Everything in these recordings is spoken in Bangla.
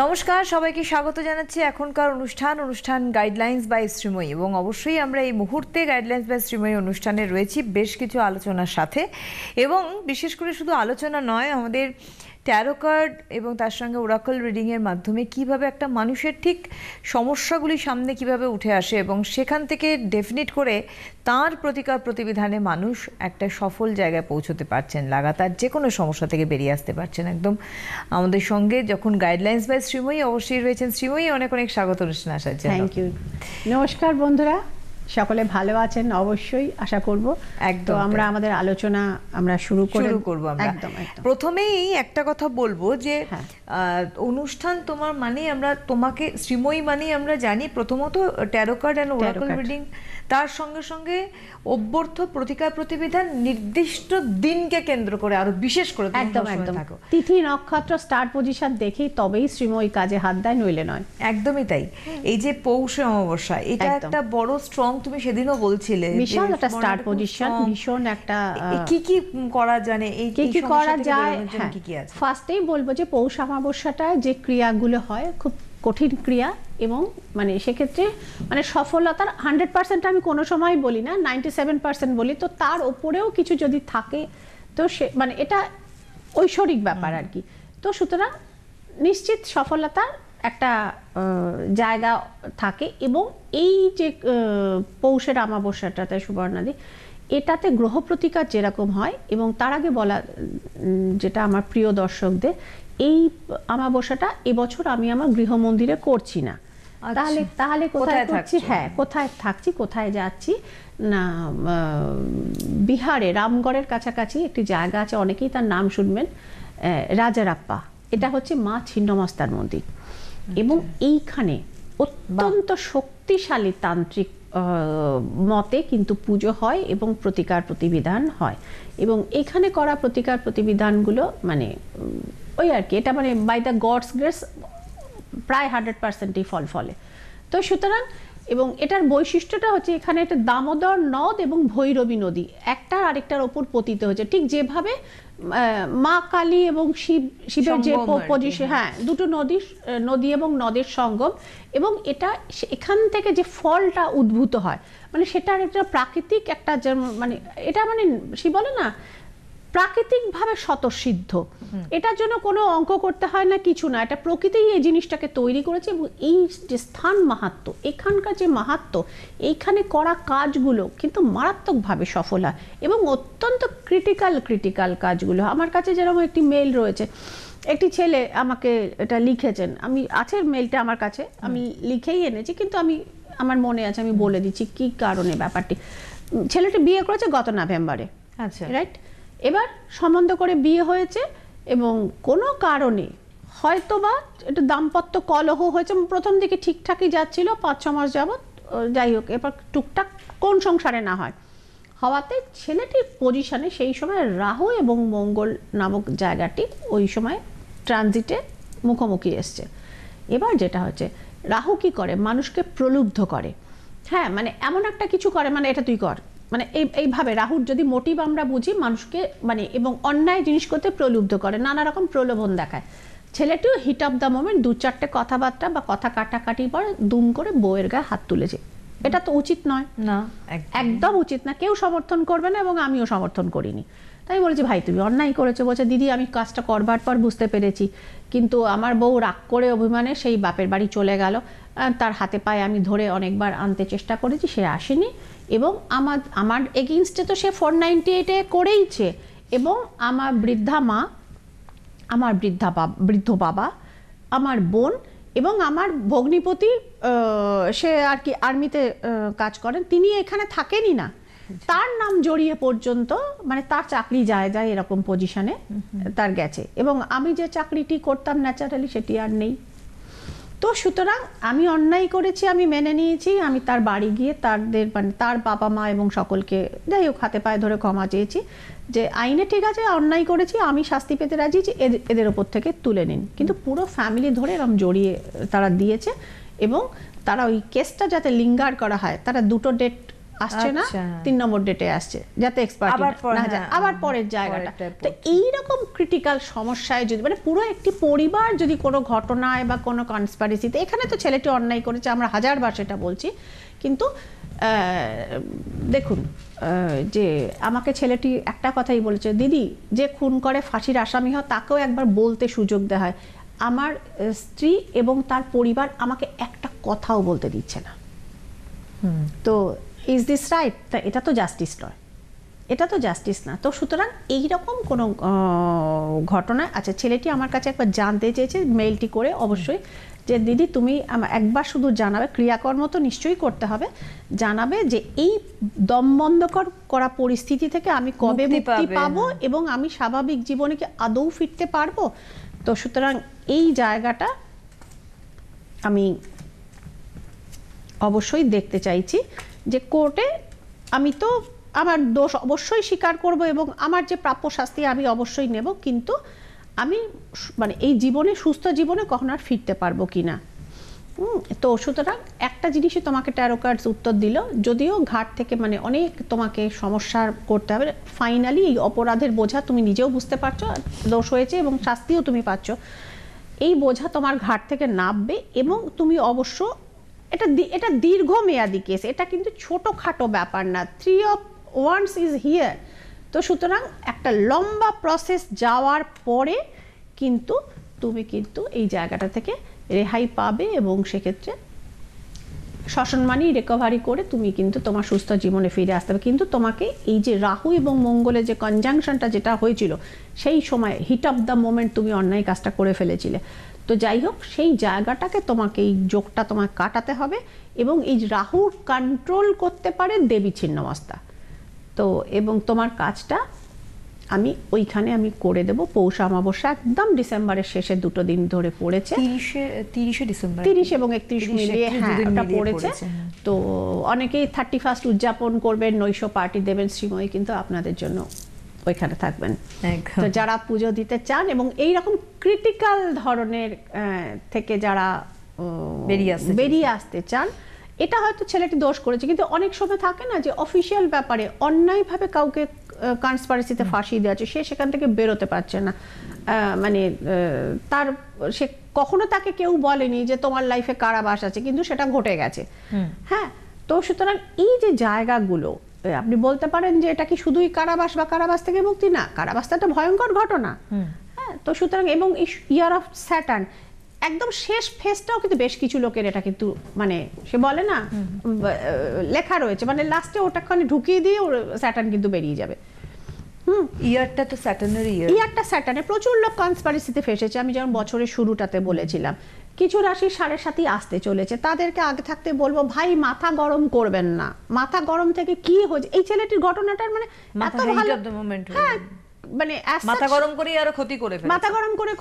নমস্কার, সবাইকে স্বাগত জানাচ্ছি এখনকার অনুষ্ঠান গাইডলাইন্স বাই শ্রীময়ী। এবং অবশ্যই আমরা এই মুহূর্তে গাইডলাইন্স বাই শ্রীময়ী অনুষ্ঠানে রয়েছি বেশ কিছু আলোচনার সাথে। এবং বিশেষ করে শুধু আলোচনা নয়, আমাদের ট্যারো কার্ড এবং তার সঙ্গে ওরাকল রিডিংয়ের মাধ্যমে কিভাবে একটা মানুষের ঠিক সমস্যাগুলি সামনে কিভাবে উঠে আসে এবং সেখান থেকে ডেফিনিট করে তার প্রতিকার প্রতিবিধানে মানুষ একটা সফল জায়গায় পৌঁছতে পারছেন, লাগাতার যে কোনো সমস্যা থেকে বেরিয়ে আসতে পারছেন। একদম আমাদের সঙ্গে যখন গাইডলাইন্স বাই শ্রীময়ী অবশ্যই রয়েছেন শ্রীময়ী, অনেক অনেক স্বাগত অনুষ্ঠানে আসার জন্য। Thank you. নমস্কার বন্ধুরা, সকলে ভালো আছেন অবশ্যই আশা করব। একদম আমরা আমাদের আলোচনা আমরা শুরু করব। একদম প্রথমেই একটা কথা বলবো যে অনুষ্ঠান তোমার মানে আমরা তোমাকে শ্রীময়ী মানে আমরা জানি প্রথমত tarot card and oracle reading, তার সঙ্গে সঙ্গে অভ্যর্থ প্রতিকার প্রতিবিধান নির্দিষ্ট দিনকে কেন্দ্র করে আরো বিশেষ করে একদম তিথি নক্ষত্র স্টার পজিশন দেখেই তবেই শ্রীময়ী কাজে হাত দেয়, নইলে নয়। একদমই তাই। এই যে পৌষ অমাবস্যা, এটা একটা বড় স্ট্রং, তুমি সেদিনও বলছিলে ভীষণ একটা স্টার পজিশন, ভীষণ একটা কি কি করা জানে, এই কি করা যায়। কি কি আছে ফার্স্টেই বলবো যে পৌষ অমাবস্যাটায় যে ক্রিয়াগুলো হয় খুব কঠিন ক্রিয়া, এবং মানে সেক্ষেত্রে মানে সফলতার 100% আমি কোনো সময় বলি না, 97% বলি। তো তার ওপরেও কিছু যদি থাকে তো সে মানে এটা ঐশ্বরিক ব্যাপার আর কি। তো সুতরাং নিশ্চিত সফলতার একটা জায়গা থাকে। এবং এই যে পৌষের অমাবস্যাটাতে সুবর্ণাদি, এটাতে গ্রহ প্রতিকার যেরকম হয়, এবং তার আগে বলা যেটা আমার প্রিয় দর্শকদের, এই অমাবস্যাটা এবছর আমি আমার গৃহমন্দিরে করছি না। তাহলে কোথায় করছি? কোথায় থাকছি, কোথায় যাচ্ছি না, বিহারে রামগড়ের কাছাকাছি একটি জায়গা আছে, অনেকেই তার নাম শুনবেন, রাজারাপ্পা। এটা হচ্ছে মা ছিন্নমস্তার মন্দির। এবং এইখানে অত্যন্ত শক্তিশালী তান্ত্রিক মতে কিন্তু পুজো হয় এবং প্রতিকার প্রতিবিধান হয়। এবং এখানে করা প্রতিকার প্রতিবিধানগুলো মানে ওই আর কি, এটা মানে বাই দ্য গডস গ্রেস প্রায় 100%ই ফল ফলে। তো সুতরাং এবং এটার বৈশিষ্ট্যটা হচ্ছে এখানে একটা দামোদর নদ এবং ভৈরবী নদী একটার আরেকটার ওপর পতিত হয়েছে, ঠিক যেভাবে মা কালী এবং শিবের যে পজিশন, দুটো নদী এবং নদের সঙ্গম। এবং এটা এখান থেকে যে ফলটা উদ্ভূত হয় মানে সেটার একটা প্রাকৃতিক একটা মানে এটা মানে সে বলে না প্রাকৃতিকভাবে স্বতঃসিদ্ধ। এটার জন্য কোনো অঙ্ক করতে হয় না, কিছু না, এটা প্রকৃতিই এই জিনিসটাকে তৈরি করেছে। এবং এই যে স্থান মাহাত্ম্য, এখানকার যে মাহাত্ম্য, এইখানে করা কাজগুলো কিন্তু মারাত্মকভাবে সফল হয় এবং অত্যন্ত ক্রিটিক্যাল কাজগুলো। আমার কাছে যেরকম একটি মেল রয়েছে, একটি ছেলে আমাকে এটা লিখেছেন, আমি আছে মেলটা আমার কাছে, আমি লিখেই এনেছি, কিন্তু আমার মনে আছে, আমি বলে দিচ্ছি কি কারণে ব্যাপারটি। ছেলেটি বিয়ে করেছে গত নভেম্বরে, আচ্ছা রাইট। এবার সম্বন্ধ করে বিয়ে হয়েছে এবং কোনো কারণে হয়তোবা একটু দাম্পত্য কলহ হয়েছে। প্রথম দিকে ঠিকঠাকই যাচ্ছিল 5-6 মাস যাবৎ, যাই হোক, এবার টুকটাক কোন সংসারে না হয় হওয়াতে ছেলেটির পজিশনে সেই সময় রাহু এবং মঙ্গল নামক জায়গাটি ওই সময় ট্রানজিটে মুখোমুখি এসছে। এবার যেটা হচ্ছে, রাহু কি করে, মানুষকে প্রলুব্ধ করে। মানে এমন একটা কিছু করে, মানে এটা তুই কর, মানে এইভাবে রাহুর যদি মোটিভ আমরা বুঝি, মানুষকে মানে এবং অন্যায় জিনিস করতে প্রলুব্ধ করে, নানা রকম প্রলোভন দেখায়। ছেলেটিও হিট অফ দ্য মোমেন্ট 2-4টে কথাবার্তা বা কথা কাটাকাটির পর দুম করে বউয়ের গায়ে হাত তুলেছে। এটা তো উচিত নয়, না, একদম উচিত না, কেউ সমর্থন করবে না এবং আমিও সমর্থন করিনি। তাই বলেছি, ভাই তুমি অন্যায় করেছো। বলছে, দিদি আমি কাজটা করবার পর বুঝতে পেরেছি, কিন্তু আমার বউ রাগ করে অভিমানে সেই বাপের বাড়ি চলে গেল। তার হাতে পায়ে আমি ধরে অনেকবার আনতে চেষ্টা করেছি, সে আসেনি। এবং আমার এগেইনস্টে তো সে 498-এ করেইছে। এবং আমার বৃদ্ধা মা, আমার বৃদ্ধ বাবা, আমার বোন এবং আমার ভগ্নিপতি, সে আর কি আর্মিতে কাজ করেন, তিনি এখানে থাকেনই না, তার নাম জড়িয়ে পর্যন্ত মানে তার চাকরি যায় এরকম পজিশনে তার গেছে। এবং আমি যে চাকরিটি করতাম ন্যাচারালি সেটি আর নেই। তো সুতরাং আমি অন্যায় করেছি, আমি মেনে নিয়েছি। আমি তার বাড়ি গিয়ে তাদের মানে তার বাবা মা এবং সকলকে যাই হোক হাতে পায়ে ধরে ক্ষমা চেয়েছি যে আইনে ঠিক আছে, অন্যায় করেছি, আমি শাস্তি পেতে রাজি, এদের ওপর থেকে তুলে নিন। কিন্তু পুরো ফ্যামিলি ধরে এরকম জড়িয়ে তারা দিয়েছে। এবং তারা ওই কেসটা যাতে লিঙ্গার করা হয়, তারা 2টো ডেট আসছে না, 3 নম্বর ডেটে আসছে, যাতে এক্সপার্ট না যায়, আবার পরের জায়গাটা। তো এইরকম ক্রিটিক্যাল সমস্যায় যদি মানে পুরো একটি পরিবার যদি কোনো ঘটনায় বা কোনো কনস্পারেসিতে, এখানে তো ছেলেটি অন্যায় করেছে, আমরা হাজারবার সেটা বলছি, কিন্তু দেখুন যে আমাকে ছেলেটি একটা কথাই বলেছে, দিদি যে খুন করে ফাঁসির আসামি হয় তাকেও একবার বলতে সুযোগ দেওয়া হয়, আমার স্ত্রী এবং তার পরিবার আমাকে একটা কথাও বলতে দিচ্ছে না। তো ইজ দিস রাইট? তা এটা তো জাস্টিস নয়, এটা তো জাস্টিস না। তো সুতরাং এইরকম কোনো ঘটনা, আচ্ছা ছেলেটি আমার কাছে একবার জানতে চেয়েছে মেইলটি করে অবশ্যই, যে দিদি তুমি একবার শুধু জানাবে, ক্রিয়াকর্ম তো নিশ্চয়ই করতে হবে, জানাবে যে এই দমবন্ধকর করা পরিস্থিতি থেকে আমি কবে মুক্তি পাবো এবং আমি স্বাভাবিক জীবনে কি আদৌ ফিরতে পারবো। তো সুতরাং এই জায়গাটা আমি অবশ্যই দেখতে চাইছি যে কোর্টে আমি তো আমার দোষ অবশ্যই স্বীকার করব এবং আমার যে প্রাপ্য শাস্তি আমি অবশ্যই নেব, কিন্তু আমি মানে এই জীবনে, সুস্থ জীবনে কখন আর ফিরতে পারবো কিনা। তো সুতরাং একটা জিনিসই তোমাকে ট্যারো কার্ডস উত্তর দিল, যদিও ঘাট থেকে মানে অনেক তোমাকে সমস্যার করতে হবে, ফাইনালি এই অপরাধের বোঝা তুমি নিজেও বুঝতে পারছো, দোষ হয়েছে এবং শাস্তিও তুমি পাচ্ছ, এই বোঝা তোমার ঘাট থেকে নামবে এবং তুমি অবশ্য এটা দীর্ঘমেয়াদী কেস, এটা কিন্তু ছোটোখাটো ব্যাপার না, 3 of Wands ইজ হিয়ার। তো সুতরাং একটা লম্বা প্রসেস যাওয়ার পরে কিন্তু তুমি কিন্তু এই জায়গাটা থেকে রেহাই পাবে এবং সেক্ষেত্রে সসম্মানী রিকভারি করে তুমি কিন্তু তোমার সুস্থ জীবনে ফিরে আসতে হবে। কিন্তু তোমাকে এই যে রাহু এবং মঙ্গলের যে কনজাংশনটা যেটা হয়েছিল, সেই সময় হিট অফ দ্য মোমেন্ট তুমি অন্যায় কাজটা করে ফেলেছিলে। তো যাই হোক, সেই জায়গাটাকে তোমাকে, এই যোগটা তোমাকে কাটাতে হবে এবং এই রাহু কন্ট্রোল করতে পারে দেবী ছিন্নমস্তা। তো এবং তোমার কাজটা আমি ওইখানে আমি করে দেব। পৌষ অমাবস্যা একদম ডিসেম্বরের শেষে 2 দিন ধরে পড়েছে, 30 ডিসেম্বর, 30 এবং 31 মিলিয়ে, হ্যাঁ ওটা পড়েছে। তো অনেকেই 31 উদযাপন করবেন, নৈশ পার্টি দেবেন, শ্রীময়ী কিন্তু আপনাদের জন্য ওইখানে থাকবেন। তো যারা পুজো দিতে চান এবং এইরকম ক্রিটিক্যাল ধরনের থেকে যারা বেরিয়ে আসতে চান, এটা হয়তো ছেলেটি দোষ করেছে, কিন্তু অনেক সময় থাকে না যে অফিসিয়াল ব্যাপারে অন্যায়ভাবে কাউকে কনস্পারেসিতে ফাঁসি দেওয়া আছে, সে সেখান থেকে বেরোতে পারছে না, মানে তার সে কখনো তাকে কেউ বলেনি যে তোমার লাইফে কারাবাস আছে, কিন্তু সেটা ঘটে গেছে। হ্যাঁ, তো সুতরাং এই যে জায়গাগুলো, আপনি বলতে পারেন যে এটা কি শুধুই কারাবাস বা কারাবাস থেকে মুক্তি, না, কারাবাস তো একটা ভয়ঙ্কর ঘটনা। হ্যাঁ, তো সুতরাং এবং ইয়ার অফ স্যাটার্ন একদম শেষ ফেজটাও কিন্তু বেশ কিছু লোকের এটা কিন্তু মানে সে বলে না লেখা রয়েছে, মানে লাস্টে ওটাখানে ঢুকিয়ে দিয়ে ওর স্যাটার্ন কিন্তু বেরিয়ে যাবে। ইয়ারটা তো স্যাটার্নের ইয়ারটা স্যাটার্নে প্রচুর লোক কনস্পারেসিতে ফেসেছে। আমি যেমন বছরের শুরুটাতে বলেছিলাম কিছু রাশি 7.5 আসতে চলেছে, তাদেরকে আগে থাকতে বলবো ভাই মাথা গরম করবেন না। মাথা গরম থেকে কি হয়েছে, এই ছেলেটির ঘটনাটার মানে এত ভালো, হ্যাঁ মানে মাথা গরম করে আরো ক্ষতি করে ফেলে, মাথা গরম করে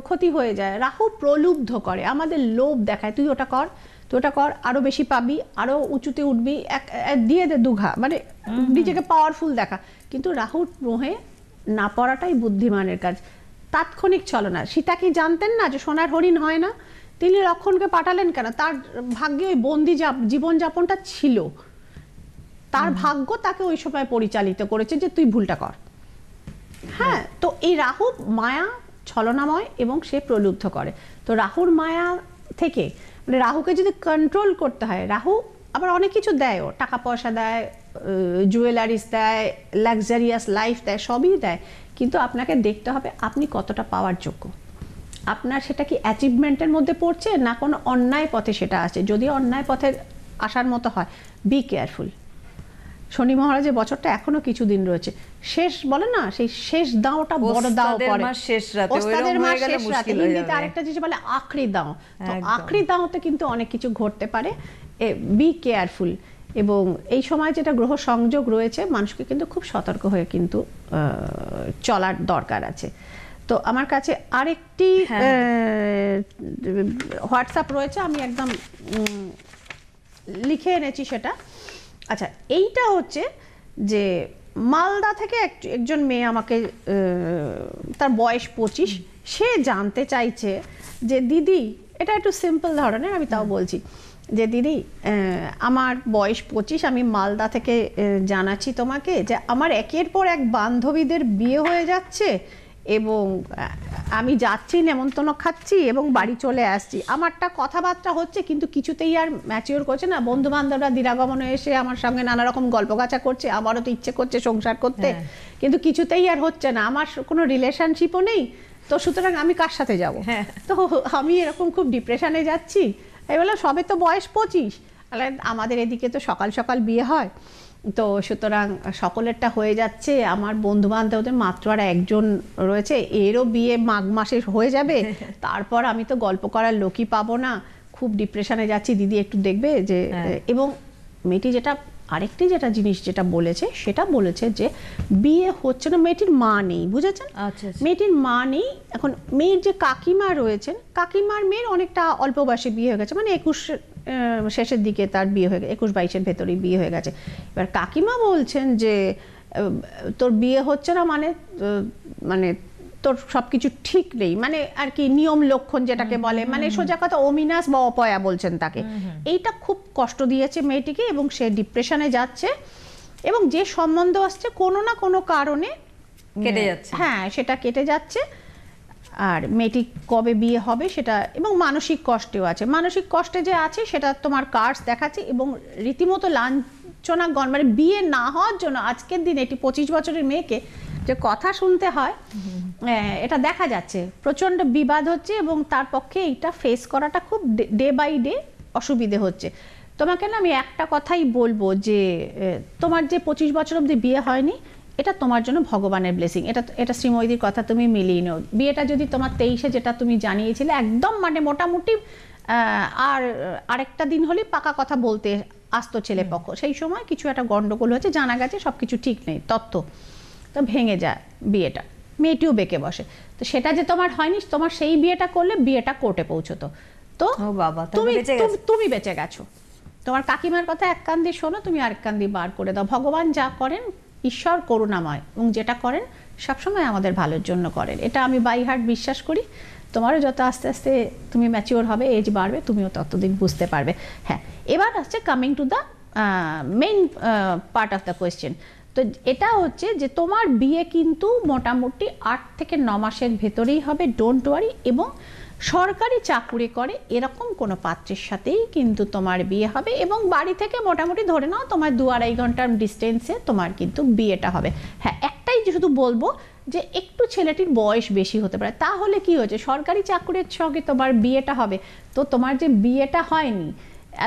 ক্ষতি হয়ে যায়। রাহু প্রলুব্ধ করে, আমাদের লোভ দেখায়, তুই ওটা কর, তুই ওটা কর, আরো বেশি পাবি, আরো উঁচুতে উঠবি, দিয়ে দে দুঘা, মানে নিজেকে পাওয়ারফুল দেখা। কিন্তু রাহুর মোহে না পড়াটাই বুদ্ধিমানের কাজ। তাৎক্ষণিক ছলনা, সীতা কি জানতেন না যে সোনার হরিণ হয় না? তিনি লক্ষণকে পাঠালেন কেন? তার ভাগ্যে ওই বন্দি জীবনযাপনটা ছিল, তার ভাগ্য তাকে ওই সময় পরিচালিত করেছে যে তুই ভুলটা কর। হ্যাঁ, তো এই রাহু মায়া ছলনাময় এবং সে প্রলুব্ধ করে। তো রাহুর মায়া থেকে মানে রাহুকে যদি কন্ট্রোল করতে হয়, রাহু আবার অনেক কিছু দেয়ও, টাকা পয়সা দেয়, জুয়েলারিস দেয়, লাক্সারিয়াস লাইফ দেয়, সবই দেয়, কিন্তু আপনাকে দেখতে হবে আপনি কতটা পাওয়ার যোগ্য, আপনার সেটা কি অ্যাচিভমেন্টের মধ্যে পড়ছে না কোনো অন্যায় পথে সেটা আছে। যদি অন্যায় পথে আসার মতো হয়, বি কেয়ারফুল। শনি মহারাজের বছরটা এখনো কিছুদিন রয়েছে, শেষ বলে না সেই শেষ দাওটা বড় দাও পড়ে, ওস্তাদের মাস শেষ রাতে, হিন্দিতে আরেকটা জিনিস বলে আখরি দাও। তো আখরি দাওতে কিন্তু অনেক কিছু ঘটতে পারে, বি কেয়ারফুল। এবং এই সময় যেটা গ্রহ সংযোগ রয়েছে, মানুষকে কিন্তু খুব সতর্ক হয়ে কিন্তু চলার দরকার আছে। তো আমার কাছে আরেকটি হোয়াটসঅ্যাপ রয়েছে, আমি একদম লিখে এনেছি সেটা। আচ্ছা, এইটা হচ্ছে যে মালদা থেকে একজন মেয়ে আমাকে, তার বয়স 25, সে জানতে চাইছে যে দিদি, এটা একটু সিম্পল ধরনের, আমি তাও বলছি যে দিদি আমার বয়স 25, আমি মালদা থেকে জানাচ্ছি তোমাকে যে আমার একের পর এক বান্ধবীদের বিয়ে হয়ে যাচ্ছে এবং আমি যাচ্ছি, নেমন্তন্ন খাচ্ছি এবং বাড়ি চলে আসছি। আমারটা কথাবার্তা হচ্ছে কিন্তু কিছুতেই আর ম্যাচিওর করছে না। বন্ধু বান্ধবরা দিরাগমনে এসে আমার সঙ্গে নানা রকম গল্পগাছা করছে, আমারও তো ইচ্ছে করছে সংসার করতে, কিন্তু কিছুতেই আর হচ্ছে না। আমার কোনো রিলেশনশিপও নেই, তো সুতরাং আমি কার সাথে যাব? তো আমি এরকম খুব ডিপ্রেশনে যাচ্ছি। এই বললাম সবে তো বয়স 25, আমাদের এদিকে তো সকাল সকাল বিয়ে হয়, তো সুতরাং সকলেরটা হয়ে যাচ্ছে, আমার বন্ধু বান্ধবদের মাত্র আর একজন রয়েছে, এরও বিয়ে মাঘ মাসে হয়ে যাবে, তারপর আমি তো গল্প করার লোকই পাবো না, খুব ডিপ্রেশনে যাচ্ছি দিদি, একটু দেখবে যে। এবং মেয়েটি আরেকটি জিনিস যেটা বলেছে, সেটা বলেছে যে বিয়ে হচ্ছে না, মেয়েটির মা নেই, বুঝেছেন? মেয়েটির মা নেই। এখন মেয়ের যে কাকিমা রয়েছেন, কাকিমার মেয়ের অনেকটা অল্প বয়সে বিয়ে হয়ে গেছে, মানে 21 শেষের দিকে তার বিয়ে হয়ে গেছে, 21-22-এর ভেতরেই বিয়ে হয়ে গেছে। এবার কাকিমা বলছেন যে তোর বিয়ে হচ্ছে না মানে তোর সবকিছু ঠিক নেই, মানে আর কি নিয়ম লক্ষণ যেটাকে বলে, মানে সোজা কথা অমিনাস বা অপয়া বলছেন তাকে। এইটা খুব কষ্ট দিয়েছে মেয়েটিকে এবং সে ডিপ্রেশনে যাচ্ছে এবং যে সম্বন্ধ আসছে কোনো না কোনো কারণে কেটে যাচ্ছে। হ্যাঁ, সেটা কেটে যাচ্ছে। আর মেয়েটি কবে বিয়ে হবে সেটা, এবং মানসিক কষ্টেও আছে। মানসিক কষ্টে যে আছে সেটা তোমার কার্ডস দেখাচ্ছে এবং রীতিমতো লাঞ্ছনাগণ, মানে বিয়ে না হওয়ার জন্য আজকের দিনে এটি 25 বছরের মেয়েকে যে কথা শুনতে হয়, এটা দেখা যাচ্ছে। প্রচণ্ড বিবাদ হচ্ছে এবং তার পক্ষে এইটা ফেস করাটা খুব ডে বাই ডে অসুবিধে হচ্ছে। তোমাকে না আমি একটা কথাই বলবো যে তোমার যে 25 বছর অবধি বিয়ে হয়নি, এটা তোমার জন্য ভগবানের ব্লেসিং। এটা শ্রীময়ীদির কথা তুমি মিলিয়ে নাও। বিয়েটা যদি তোমার 23-এ যেটা তুমি জানিয়েছিলে একদম মানে মোটামুটি আরেকটা দিন হলেই পাকা কথা বলতে আসতো ছেলে পক্ষ, সেই সময় কিছু একটা গন্ডগোল হয়েছে, জানা গেছে সব কিছু ঠিক নেই, তত্ত্ব তো ভেঙে যায় বিয়েটা, মেয়েটিও বেঁকে বসে। তো সেটা যে তোমার হয়নি, তোমার সেই বিয়েটা করলে বিয়েটা কোর্টে পৌঁছতো, তো তুমি বেঁচে গেছো। তোমার কাকিমার কথা এক কান দিয়ে শোনো, তুমি আরেক কান দিয়ে বার করে দাও। ভগবান যা করেন ঈশ্বর করুণাময় এবং যেটা করেন সবসময় আমাদের ভালোর জন্য করেন, এটা আমি বাই হার্ট বিশ্বাস করি। তোমারও যত আস্তে আস্তে তুমি ম্যাচিওর হবে, এজ বাড়বে, তুমিও ততদিন বুঝতে পারবে। হ্যাঁ, এবার আসছে coming to the main part of the question. তো এটা হচ্ছে যে তোমার বিয়ে কিন্তু মোটামুটি 8 থেকে 9 মাসের ভেতরেই হবে, ডোন্ট ওয়ারি। এবং সরকারি চাকুরি করে এরকম কোনো পাত্রের সাথেই কিন্তু তোমার বিয়ে হবে এবং বাড়ি থেকে মোটামুটি ধরে নাও তোমার 2-2.5 ঘন্টার ডিস্টেন্সে তোমার কিন্তু বিয়েটা হবে। হ্যাঁ, একটাই শুধু বলবো যে একটু ছেলেটির বয়স বেশি হতে পারে, তাহলে কি হয়েছে সরকারি চাকুরির সঙ্গে তোমার বিয়েটা হবে, তো তোমার যে বিয়েটা হয়নি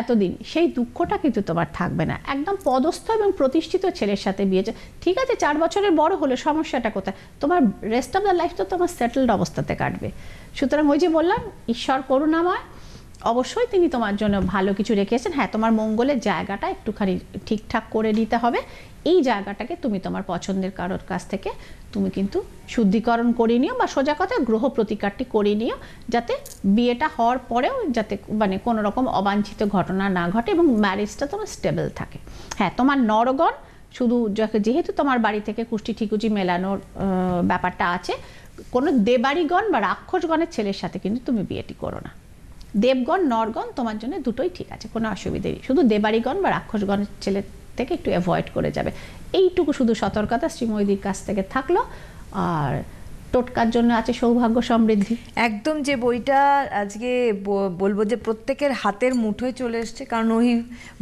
এতদিন সেই দুঃখটা কিন্তু তোমার থাকবে না। একদম পদস্থ এবং প্রতিষ্ঠিত ছেলের সাথে বিয়ে, ঠিক আছে 4 বছরের বড় হলে সমস্যাটা কোথায়, তোমার রেস্ট অফ দ্য লাইফ তো তোমার সেটেলড অবস্থাতে কাটবে। সুতরাং ওই যে বললাম ঈশ্বর করুণাময়, অবশ্যই তিনি তোমার জন্য ভালো কিছু রেখেছেন। হ্যাঁ, তোমার মঙ্গলের জায়গাটা একটুখানি ঠিকঠাক করে নিতে হবে। এই জায়গাটাকে তুমি তোমার পছন্দের কারোর কাছ থেকে তুমি কিন্তু শুদ্ধিকরণ করে নিও, বা সোজা কথা গ্রহ প্রতিকারটি করে নিও, যাতে বিয়েটা হওয়ার পরেও যাতে মানে কোনো রকম অবাঞ্ছিত ঘটনা না ঘটে এবং ম্যারেজটা তোমার স্টেবল থাকে। হ্যাঁ, তোমার নরগণ শুধু যেহেতু তোমার বাড়ি থেকে কুষ্টি ঠিকুচি মেলানোর ব্যাপারটা আছে, কোনো দেবাড়িগণ বা রাক্ষসগণের ছেলের সাথে কিন্তু তুমি বিয়েটি করো না। দেবগণ নরগণ তোমার জন্য দুটোই ঠিক আছে, কোনো অসুবিধে নেই, শুধু দেবাড়িগণ বা রাক্ষসগণের ছেলের থেকে একটু অ্যাভয়েড করে যাবে। এইটুকু শুধু সতর্কতা শ্রীময়ীদির কাছ থেকে থাকলো। আর টোটকার জন্য আছে সৌভাগ্য সমৃদ্ধি। একদম, যে বইটা আজকে বলবো যে প্রত্যেকের হাতের মুঠোয় চলে এসছে, কারণ ওই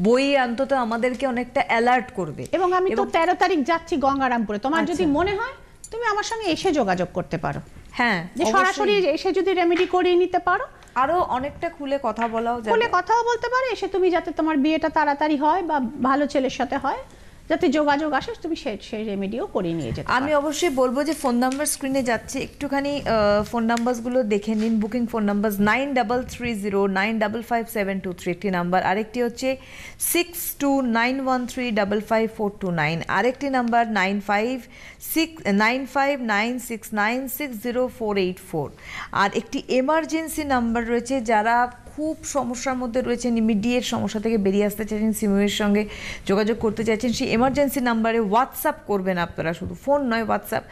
বই অন্তত আমাদেরকে অনেকটা অ্যালার্ট করবে। এবং আমি তো 13 তারিখ যাচ্ছি গঙ্গারামপুরে, তোমার যদি মনে হয় তুমি আমার সঙ্গে এসে যোগাযোগ করতে পারো। হ্যাঁ, যে সরাসরি এসে যদি রেমেডি করিয়ে নিতে পারো, আরো অনেকটা খুলে কথা বলাও যাবে, খুলে কথাও বলতে পারো। এসে তুমি যাতে তোমার বিয়েটা তাড়াতাড়ি হয় বা ভালো ছেলের সাথে হয়, যাতে যোগাযোগ আসে, তুমি সেই রেমেডিও করিয়ে নিয়ে যেতে। আমি অবশ্যই বলবো যে ফোন নাম্বার স্ক্রিনে যাচ্ছে, একটুখানি ফোন নাম্বারসগুলো দেখে নিন। বুকিং ফোন নাম্বার 9330955723 একটি নাম্বার, আরেকটি হচ্ছে 6291355429, আরেকটি নাম্বার 959696960484, আর একটি এমার্জেন্সি নাম্বার রয়েছে। যারা খুব সমস্যার মধ্যে রয়েছেন, ইমিডিয়েট সমস্যা থেকে বেরিয়ে আসতে চাইছেন, শ্রীময়ীর সঙ্গে যোগাযোগ করতে চাইছেন, সেই এমার্জেন্সি নাম্বারে হোয়াটসঅ্যাপ করবেন আপনারা, শুধু ফোন নয়, হোয়াটসঅ্যাপ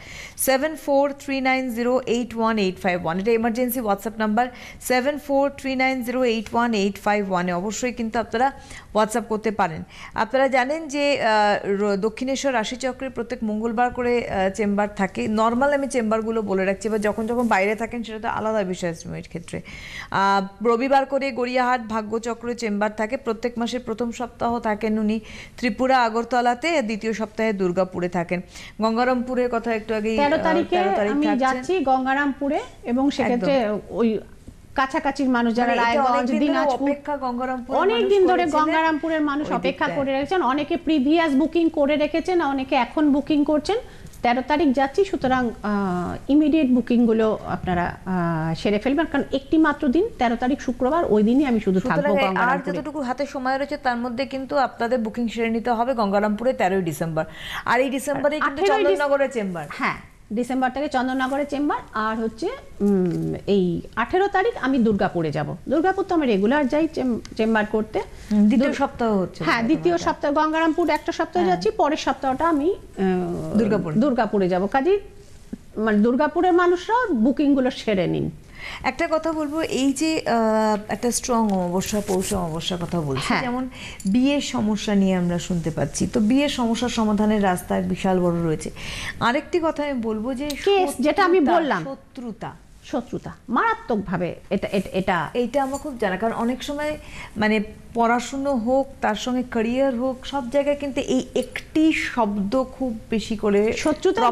7439081851। এটা এমার্জেন্সি হোয়াটসঅ্যাপ নাম্বার 7439081851। অবশ্যই কিন্তু আপনারা হোয়াটসঅ্যাপ করতে পারেন। আপনারা জানেন যে দক্ষিণেশ্বর রাশিচক্রে প্রত্যেক মঙ্গলবার করে চেম্বার থাকে। নর্মাল আমি চেম্বারগুলো বলে রাখছি, এবার যখন যখন বাইরে থাকেন সেটা তো আলাদা বিষয়। শ্রীময়ীর ক্ষেত্রে রবিবার করে গড়িয়াহাট ভাগ্যচক্রে চেম্বার থাকে। প্রত্যেক মাসের প্রথম সপ্তাহ থাকেন উনি ত্রিপুরা আগরতলাতে, দ্বিতীয় সপ্তাহে দুর্গাপুরে থাকেন। গঙ্গারামপুরের কথা একটু আগে 13 তারিখে আমি যাচ্ছি গঙ্গারামপুরে, এবং সেক্ষেত্রে ওই কাছাকাছির মানুষ যারা রায়গঞ্জ, দিনাজপুর, অনেক দিন ধরে গঙ্গারামপুরের মানুষ অপেক্ষা করে রেখেছেন। অনেকে প্রিভিয়াস বুকিং করে রেখেছেন, অনেকে এখন বুকিং করছেন। 13 তারিখ যাচ্ছি, সুতরাং ইমিডিয়েট বুকিংগুলো আপনারা সেরে ফেলবেন, কারণ একটি মাত্র দিন 13 তারিখ শুক্রবার, ওই দিনই আমি শুধু থাকবো গঙ্গারামপুরে। আর যতটুকু হাতে সময় রয়েছে তার মধ্যে কিন্তু আপনাদের বুকিং সেরে নিতে হবে গঙ্গারামপুরে 13 ডিসেম্বর। আর এই ডিসেম্বরে কিন্তু চন্দননগরের চেম্বার, হ্যাঁ ডিসেম্বর থেকে চন্দননগরের চেম্বার। আর হচ্ছে এই 18 তারিখ আমি দুর্গাপুরে যাব। দুর্গাপুর তো আমি রেগুলার যাই চেম্বার করতে। দ্বিতীয় সপ্তাহ হচ্ছে, হ্যাঁ দ্বিতীয় সপ্তাহ। গঙ্গারামপুর একটা সপ্তাহ যাচ্ছি, পরের সপ্তাহটা আমি দুর্গাপুরে যাব। কাজেই মানে দুর্গাপুরের মানুষরা বুকিংগুলো সেরে নিন। একটা কথা বলবো, এই যে একটা স্ট্রং অমাবস্যা, পৌষ অমাবস্যার কথা বলছি, যেমন বিয়ের সমস্যা নিয়ে আমরা শুনতে পাচ্ছি, তো বিয়ের সমস্যার সমাধানের রাস্তা বিশাল বড় রয়েছে। আরেকটি কথা আমি বলবো যে যেটা আমি বললাম, শত্রুতা মারাত্মকভাবে এইটা আমার খুব জানা, কারণ অনেক সময় মানে পড়াশুনো হোক, তার সঙ্গে ক্যারিয়ার হোক, সব জায়গায় কিন্তু এই একটি শব্দ খুব বেশি করে শত্রুতা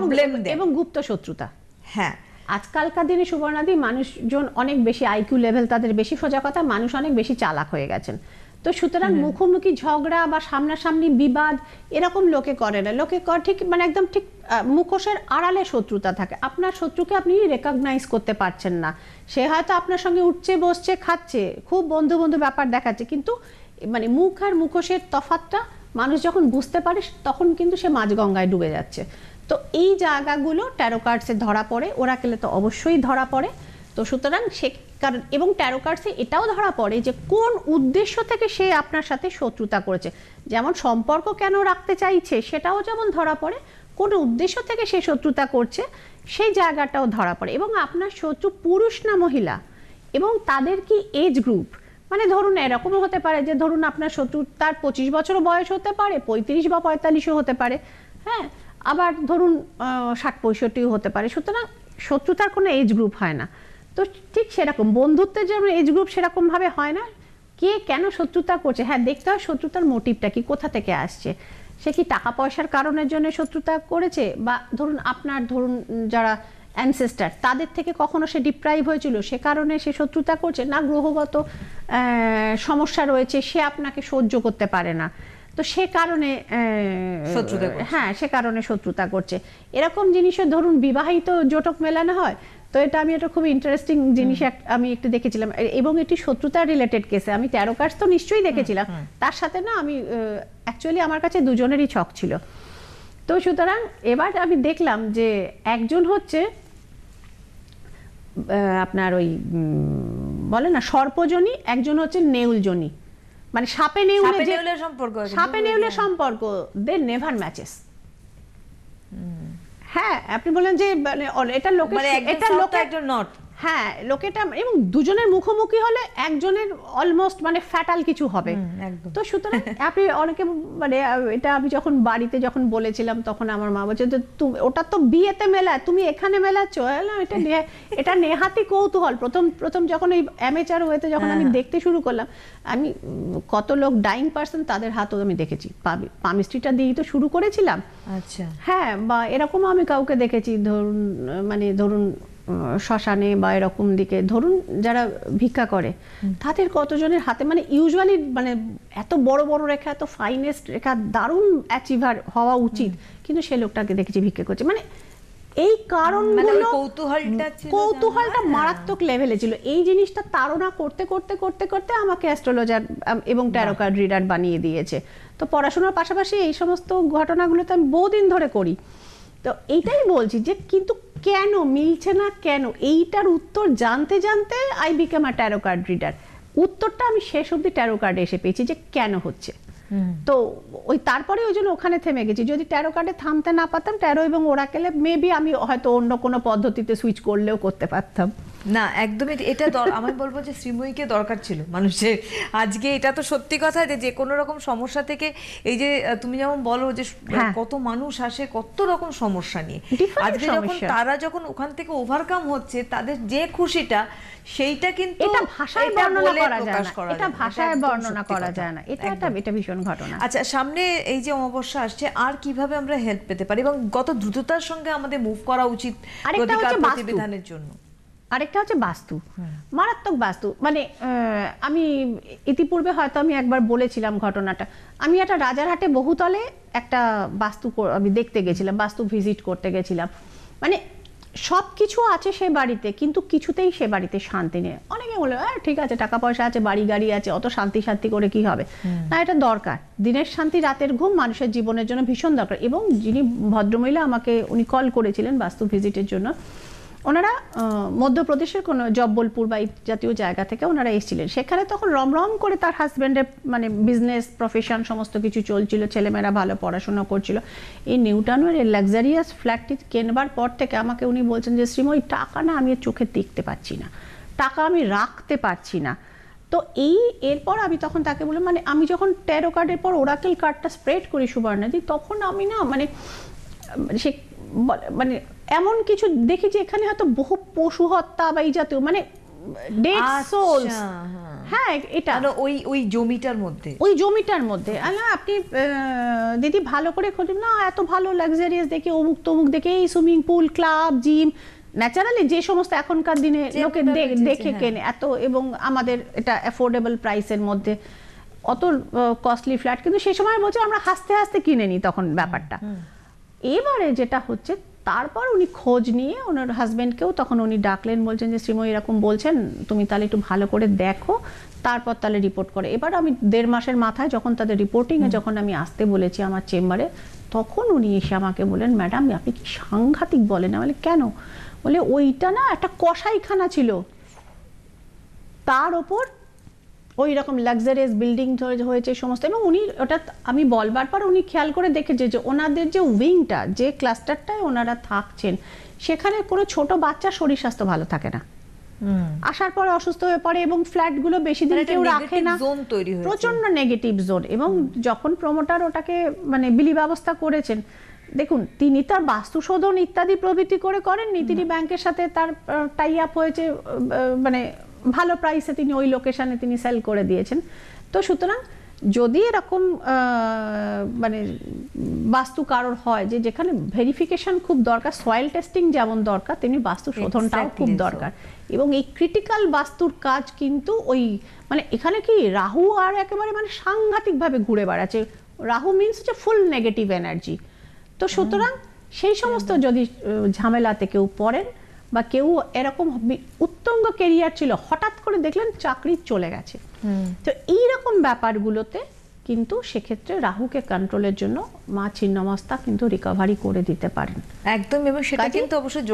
এবং গুপ্ত শত্রুতা। হ্যাঁ, আজকালকার দিনে সুবর্ণাদি মানুষজন অনেক বেশি আইকিউ লেভেল তাদের বেশি, সোজা কথা মানুষ অনেক বেশি চালাক হয়ে গেছেন। তো সুতরাং মুখোমুখি ঝগড়া বা সামনাসামনি বিবাদ এরকম লোকে করে না। লোকে ঠিক মানে একদম ঠিক মুখোশের আড়ালে শত্রুতা থাকে। আপনার শত্রুকে আপনি রেকগনাইজ করতে পারছেন না। সে হয়তো আপনার সঙ্গে উঠছে, বসছে, খাচ্ছে, খুব বন্ধু বন্ধু ব্যাপার দেখাচ্ছে, কিন্তু মানে মুখ আর মুখোশের তফাৎটা মানুষ যখন বুঝতে পারে তখন কিন্তু সে মাঝগঙ্গায় ডুবে যাচ্ছে। তো এই জায়গাগুলো ট্যারো কার্ডসে ধরা পড়ে, ওরাকেলে তো অবশ্যই ধরা পড়ে। তো সুতরাং সে কারণ, এবং ট্যারো কার্ডসে এটাও ধরা পড়ে যে কোন উদ্দেশ্য থেকে সে আপনার সাথে শত্রুতা করেছে। যেমন সম্পর্ক কেন রাখতে চাইছে সেটাও যেমন ধরা পড়ে, কোন উদ্দেশ্য থেকে সে শত্রুতা করছে সেই জায়গাটাও ধরা পড়ে। এবং আপনার শত্রু পুরুষ না মহিলা, এবং তাদের কি এজ গ্রুপ, মানে ধরুন এরকমও হতে পারে যে ধরুন আপনার শত্রু তার 25 বছরও বয়স হতে পারে, 35 বা 45ও হতে পারে, হ্যাঁ, আবার ধরুন 60-65 হতে পারে। সুতরাং শত্রুতার কোনো এজ গ্রুপ হয় না। তো ঠিক সেরকম বন্ধুত্বের যেমন এজ গ্রুপ সেরকমভাবে হয় না। কে কেন শত্রুতা করছে, হ্যাঁ দেখতে হয় শত্রুতার মোটিভটা কি, কোথা থেকে আসছে। সে কি টাকা পয়সার কারণের জন্য শত্রুতা করেছে, বা ধরুন আপনার ধরুন যারা অ্যানসেস্টার তাদের থেকে কখনো সে ডিপ্রাইভ হয়েছিল সে কারণে সে শত্রুতা করছে, না গ্রহগত সমস্যা রয়েছে সে আপনাকে সহ্য করতে পারে না, তো সে কারণে সে কারণে শত্রুতা করছে। এরকম জিনিসও ধরুন বিবাহিত জোটক মেলানো হয়। তো এটা আমি একটা খুব ইন্টারেস্টিং জিনিস আমি একটু দেখেছিলাম, এবং এটি শত্রুতা রিলেটেড কেসে। আমি ট্যারো কার্ডস তো নিশ্চয়ই দেখেছিলাম, তার সাথে না আমি অ্যাকচুয়ালি আমার কাছে দুজনেরই ছক ছিল। তো সুতরাং এবার আমি দেখলাম যে একজন হচ্ছে আপনার ওই বলে না সর্পজনী, একজন হচ্ছে নেউলজনী, মানে সাপে নেউলের সম্পর্ক দে নেভার ম্যাচেস। হ্যাঁ আপনি বলেন যে এটা লোকে, এটা লোকে একজন নট, হ্যাঁ লোকেটা, এবং দুজনের মুখোমুখি হলে একজনের অলমোস্ট মানে ফ্যাটাল কিছু হবে। তো সুতরাং আপনি অনেকে মানে এটা আমি যখন বাড়িতে যখন বলেছিলাম তখন আমার মা বলছে যে ওটা তো বিয়েতে মেলায়, তুমি এখানে মেলাচ্ছ। এটা নেহাতি কৌতূহল। প্রথম যখন ওই অ্যামেচার ওয়েতে যখন আমি দেখতে শুরু করলাম, আমি কত লোক ডাইং পার্সন তাদের হাতও আমি দেখেছি। পামিস্ট্রিটা দিয়েই তো শুরু করেছিলাম, আচ্ছা হ্যাঁ, বা এরকম আমি কাউকে দেখেছি ধরুন শ্মশানে বা এরকম দিকে ধরুন যারা ভিক্ষা করে তাদের কতজনের হাতে মানে ইউজুয়ালি মানে এত বড় বড় রেখা, এত ফাইনেস্ট রেখা, দারুণ অ্যাচিভার হওয়া উচিত, কিন্তু সে লোকটাকে দেখেছি ভিক্ষা করছে। মানে এই কারণগুলো কৌতূহলটা মারাত্মক লেভেলে ছিল। এই জিনিসটা তাড়না করতে করতে করতে করতে আমাকে অ্যাস্ট্রোলজার এবং ট্যারো কার্ড রিডার বানিয়ে দিয়েছে। তো পড়াশোনার পাশাপাশি এই সমস্ত ঘটনাগুলো তো আমি বহুদিন ধরে করি। তো এইটাই বলছি যে কিন্তু কেন মিলছে না, কেন, এইটার উত্তর জানতে জানতে I become a taro card reader. উত্তরটা আমি শেষ অবধি ট্যারো কার্ডে এসে পেয়েছি যে কেন হচ্ছে। তো ওই তারপরে ওই জন্য ওখানে থেমে গেছি। যদি ট্যারো কার্ডে থামতে না পারতাম, ট্যারো এবং ওরাকেলে মেবি আমি হয়তো অন্য কোনো পদ্ধতিতে সুইচ করলেও করতে পারতাম। না একদমই এটা আমি বলবো যে শ্রীময়ীকে দরকার ছিল মানুষের আজকে। এটা তো সত্যি কথা যে কোনো রকম সমস্যা থেকে, এই যে তুমি যেমন বলো যে কত মানুষ আসে কত রকম সমস্যা নিয়ে, আজকে যখন তারা যখন ওখান থেকে ওভারকাম হচ্ছে, তাদের যে খুশিটা সেইটা কিন্তু এটা ভাষায় বর্ণনা করা যায় না, এটা ভাষায় বর্ণনা করা যায় না, এটা ভীষণ ঘটনা। আচ্ছা, সামনে এই যে অমাবস্যা আসছে, আর কিভাবে আমরা হেল্প পেতে পারি এবং কত দ্রুততার সঙ্গে আমাদের মুভ করা উচিত প্রতিকার প্রতিবিধানের জন্য? আরেকটা হচ্ছে বাস্তু, মারাত্মক বাস্তু। মানে আমি ইতিপূর্বে হয়তো আমি একবার বলেছিলাম ঘটনাটা। আমি একটা রাজারহাটে বহুতলে একটা বাস্তু আমি দেখতে গেছিলাম, বাস্তু ভিজিট করতে গেছিলাম। মানে সব কিছু আছে সে বাড়িতে, কিন্তু কিছুতেই সে বাড়িতে শান্তি নেই। অনেকে বলে ঠিক আছে, টাকা পয়সা আছে, বাড়ি গাড়ি আছে, অত শান্তি শান্তি করে কি হবে? না, এটা দরকার। দিনের শান্তি রাতের ঘুম মানুষের জীবনের জন্য ভীষণ দরকার। এবং যিনি ভদ্রমহিলা আমাকে উনি কল করেছিলেন বাস্তু ভিজিটের জন্য, ওনারা মধ্যপ্রদেশের কোনো জব্বলপুর বা এই জাতীয় জায়গা থেকে ওনারা এসেছিলেন। সেখানে তখন রমরম করে তার হাজব্যান্ডের মানে বিজনেস প্রফেশন সমস্ত কিছু চলছিল, ছেলেমেয়েরা ভালো পড়াশোনা করছিল। এই নিউ টাউনের এই লাক্সারিয়াস ফ্ল্যাটটি কেনবার পর থেকে আমাকে উনি বলছেন যে শ্রীময়ী, টাকা না আমি চোখে দেখতে পাচ্ছি না, টাকা আমি রাখতে পারছি না। তো এরপর আমি তখন তাকে বললাম, মানে আমি যখন ট্যারো কার্ডের পর ওরাকেল কার্ডটা স্প্রেড করি সুবর্ণাজি, তখন আমি না মানে সে মানে এমন কিছু দেখি যে এখানে হয়তো বহু পশু হত্যা বা এই জাতীয় মানে ডেড সোলস। হ্যাঁ, এটা ওই জমিটার মধ্যে আপনি দিদি ভালো করে খুঁজুন না, এত ভালো লাক্সারিয়াস দেখে, অমুক তমুক দেখে, এই swimming pool, club, gym, naturally যে সমস্ত এখনকার দিনে লোকে দেখে কেনে এত, এবং আমাদের এটা অ্যাফোর্ডেবল প্রাইসের মধ্যে অত কস্টলি ফ্ল্যাট, কিন্তু সেই সময় বলছে আমরা হাসতে হাসতে কিনে নিই তখন ব্যাপারটা। এবারে যেটা হচ্ছে, তারপর উনি খোঁজ নিয়ে ওনার হাজব্যান্ডকেও তখন উনি ডাকলেন, বলছেন যে শ্রীময়ী এরকম বলছেন, তুমি তাহলে একটু ভালো করে দেখো, তারপর তাহলে রিপোর্ট করে। এবার আমি 1.5 মাসের মাথায় যখন তাদের রিপোর্টিংয়ে যখন আমি আসতে বলেছি আমার চেম্বারে, তখন উনি এসে আমাকে বলেন, ম্যাডাম আপনি কি সাংঘাতিক বলেন। বলে কেন? বলে ওইটা না একটা কসাইখানা ছিল, তার ওপর ওই রকম লাক্সারিয়াস বিল্ডিং হয়েছে সমস্ত। এবং উনি ওটা আমি বলবার পর উনি খেয়াল করে দেখেছে যে ওনাদের যে উইংটা, যে ক্লাস্টারটায় ওনারা থাকছেন, সেখানে কোনো ছোট বাচ্চার শরীর স্বাস্থ্য ভালো থাকে না, আসার পরে অসুস্থ হয়ে পড়ে, এবং ফ্ল্যাটগুলো বেশি দিন কেউ রাখে না, প্রচন্ড নেগেটিভ জোন। এবং যখন প্রমোটার ওটাকে মানে বিলি ব্যবস্থা করেছেন, দেখুন তিনি তার বাস্তু শোধন ইত্যাদি প্রভৃতি করেননি, তিনি ব্যাংকের সাথে তার টাই আপ হয়েছে, মানে ভালো প্রাইসে তিনি ওই লোকেশনে তিনি সেল করে দিয়েছেন। তো সুতরাং যদি এরকম মানে বাস্তু কারোর হয় যে যেখানে ভেরিফিকেশন খুব দরকার, সয়েল টেস্টিং যেমন দরকার, তেমনি বাস্তু শোধনটাও খুব দরকার। এবং এই ক্রিটিক্যাল বাস্তুর কাজ কিন্তু ওই মানে এখানে কি রাহু আর একেবারে মানে সাংঘাতিকভাবে ঘুরে বেড়াচ্ছে। রাহু মিনস হচ্ছে ফুল নেগেটিভ এনার্জি। তো সুতরাং সেই সমস্ত যদি ঝামেলাতে কেউ পড়েন, বা কেউ এরকম উত্তঙ্গ কেরিয়ার ছিল, হঠাৎ করে দেখলেন চাকরি চলে গেছে, তো এইরকম ব্যাপারগুলোতে কিন্তু সেক্ষেত্রে রাহুকে কন্ট্রোলের জন্য মা ছিন্নমস্তা কিন্তু রিকভারি করে দিতে পারেন একদম। এবং সেটা কিন্তু অবশ্যই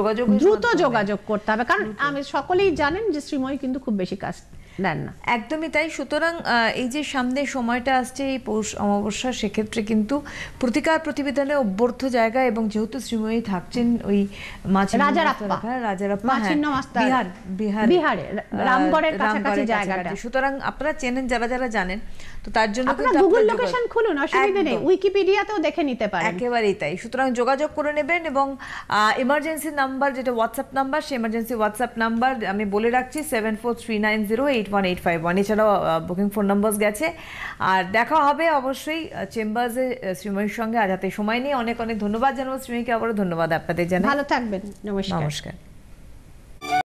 দ্রুত যোগাযোগ করতে হবে, কারণ আমি সকলেই জানেন যে শ্রীময়ী কিন্তু খুব বেশি কাজ দেন না। একদমই তাই। সুতরাং এই যে সামনে সময়টা আসছে এই পৌষ অমাবস্যা, সেক্ষেত্রে কিন্তু প্রতিকার প্রতিবিধানে অভ্যর্থ জায়গা, এবং যেহেতু শ্রীময়ী থাকছেন ওই বিহারে রামগড়ের কাছাকাছি জায়গাটা, সুতরাং আপনারা চেনেন, যারা যারা জানেন, তো তার জন্য কিন্তু গুগল লোকেশন খুলুন, অসুবিধা নেই, উইকিপিডিয়াতেও দেখে নিতে পারেন। একেবারেই তাই। সুতরাং যোগাযোগ করে নেবেন, এবং এমার্জেন্সি নাম্বার যেটা হোয়াটসঅ্যাপ নাম্বার, সেই এমার্জেন্সি হোয়াটসঅ্যাপ নাম্বার আমি বলে রাখছি 7439081851। এছাড়াও বুকিং ফোন নাম্বার গেছে। আর দেখা হবে অবশ্যই চেম্বার্সে শ্রীময়ীর সঙ্গে। আজ হাতে সময় নিয়ে অনেক অনেক ধন্যবাদ জানাবো শ্রীময়ীকে, আবারও ধন্যবাদ আপনাদের জানাই। ভালো থাকবেন, নমস্কার।